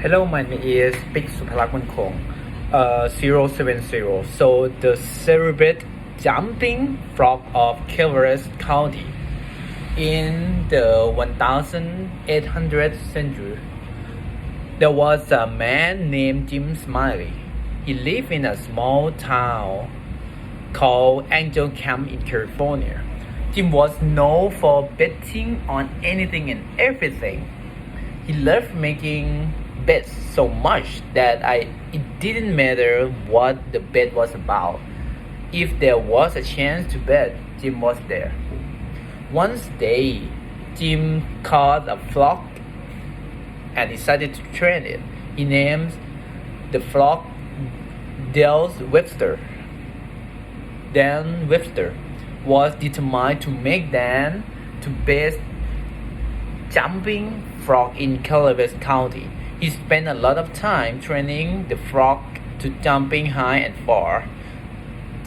Hello, my name is Big Supalakmankong, 070. So the celebrate jumping frog of Calaveras County in the 1800th century. There was a man named Jim Smiley. He lived in a small town called Angel Camp in California. Jim was known for betting on anything and everything. He loved making bets so much that it didn't matter what the bet was about. If there was a chance to bet, Jim was there. One day, Jim caught a frog and decided to train it. He named the frog Webster. Dan Webster was determined to make Dan the best jumping frog in Calaveras County. He spent a lot of time training the frog to jumping high and far.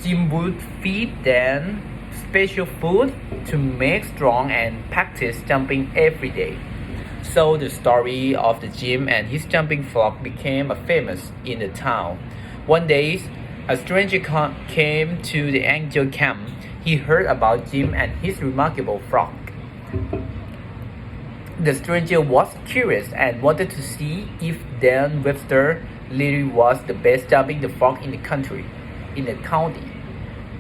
Jim would feed Dan special food to make strong and practice jumping every day. So the story of the Jim and his jumping frog became famous in the town. One day, a stranger came to the Angel Camp. He heard about Jim and his remarkable frog. The stranger was curious and wanted to see if Dan Webster really was the best jumping the frog in the county.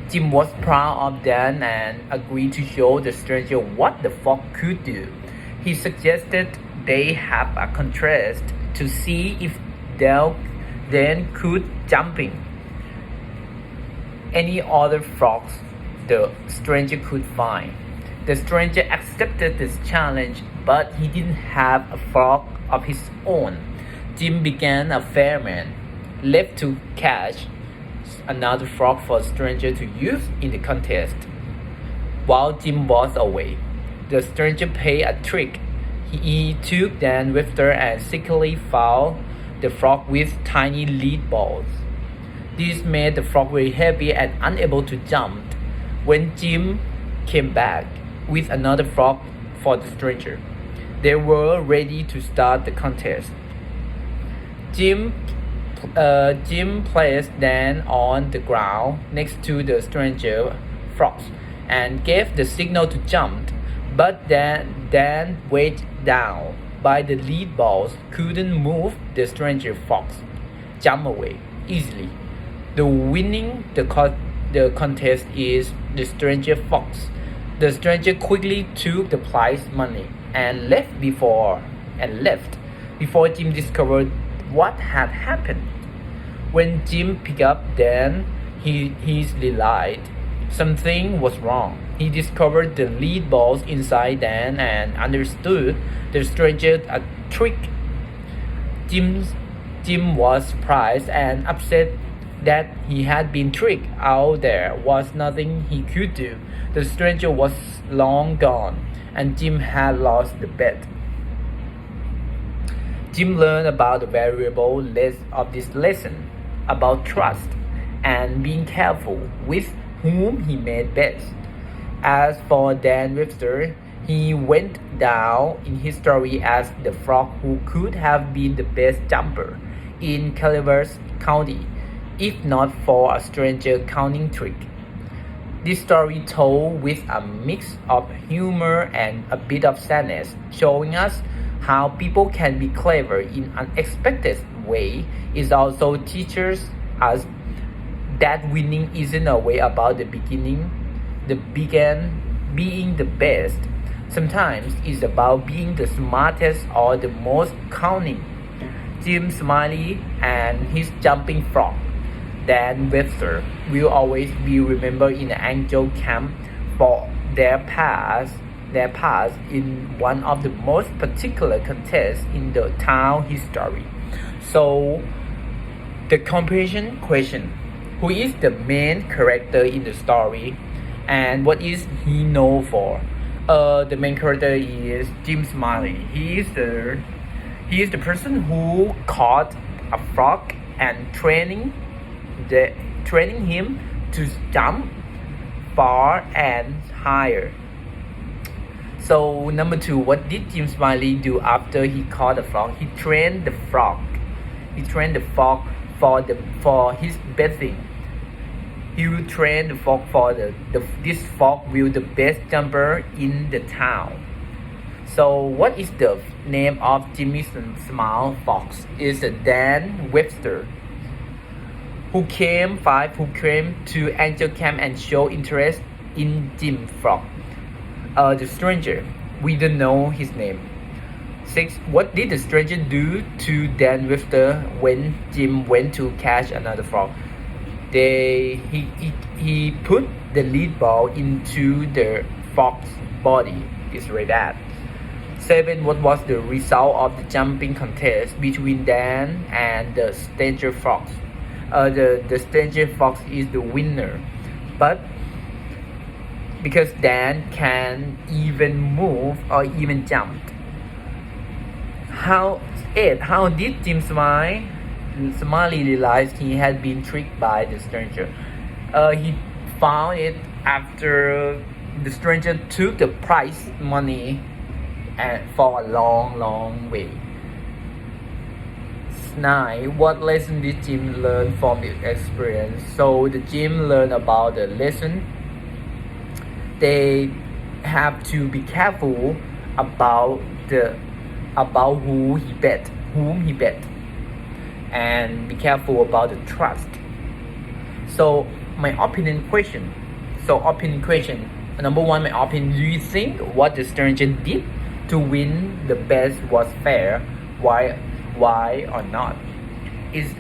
Jim was proud of Dan and agreed to show the stranger what the frog could do. He suggested they have a contest to see if Dan could jumping any other frogs the stranger could find. The stranger accepted this challenge, but he didn't have a frog of his own. Jim began a fireman, left to catch another frog for the stranger to use in the contest. While Jim was away, the stranger played a trick. He took Dan Webster and secretly fouled the frog with tiny lead balls. This made the frog very heavy and unable to jump. When Jim came back with another frog for the stranger, they were ready to start the contest. Jim placed Dan on the ground next to the stranger frogs and gave the signal to jump, but Dan weighed down by the lead balls couldn't move the stranger fox jump away easily. The winning the contest is the stranger fox. The stranger quickly took the prize money and left before Jim discovered what had happened. When Jim picked up Dan, he realized something was wrong. He discovered the lead balls inside Dan and understood the stranger a trick. Jim was surprised and upset that he had been tricked. Out there was nothing he could do. The stranger was long gone, and Jim had lost the bet. Jim learned about the variable of this lesson, about trust and being careful with whom he made bets. As for Dan Webster, he went down in history as the frog who could have been the best jumper in Calaveras County, if not for a stranger counting trick. This story told with a mix of humor and a bit of sadness, showing us how people can be clever in unexpected way. It also teaches us that winning isn't a way about being the best. Sometimes it's about being the smartest or the most cunning. Jim Smiley and his jumping frog, Dan Webster, will always be remembered in the Angel Camp for their past in one of the most particular contests in the town history. So, the comparison question: who is the main character in the story, and what is he known for? The main character is Jim Smiley. He is the person who caught a frog and training him to jump far and higher. So number two, what did Jim Smiley do after he caught the frog? He trained the frog. He trained the frog for his bathing. He will train the frog for this frog will the best jumper in the town. So what is the name of Jimmy's small fox? Is Dan Webster, who came to Angel Camp and show interest in Jim Frog. The stranger, we don't know his name. 6. What did the stranger do to Dan Webster when Jim went to catch another frog? He put the lead ball into the frog's body. It's right that. 7. What was the result of the jumping contest between Dan and the stranger fox? The stranger fox is the winner, but because Dan can even move or even jump. How did Jim Smiley realize he had been tricked by the stranger? He found it after the stranger took the prize money for a long way. 9. What lesson did Jim learn from the experience? So the Jim learned about the lesson. They have to be careful about whom he bet, and be careful about the trust. So my opinion question. Number one, my opinion. Do you think what the stranger did to win the bet was fair? Why or not? Is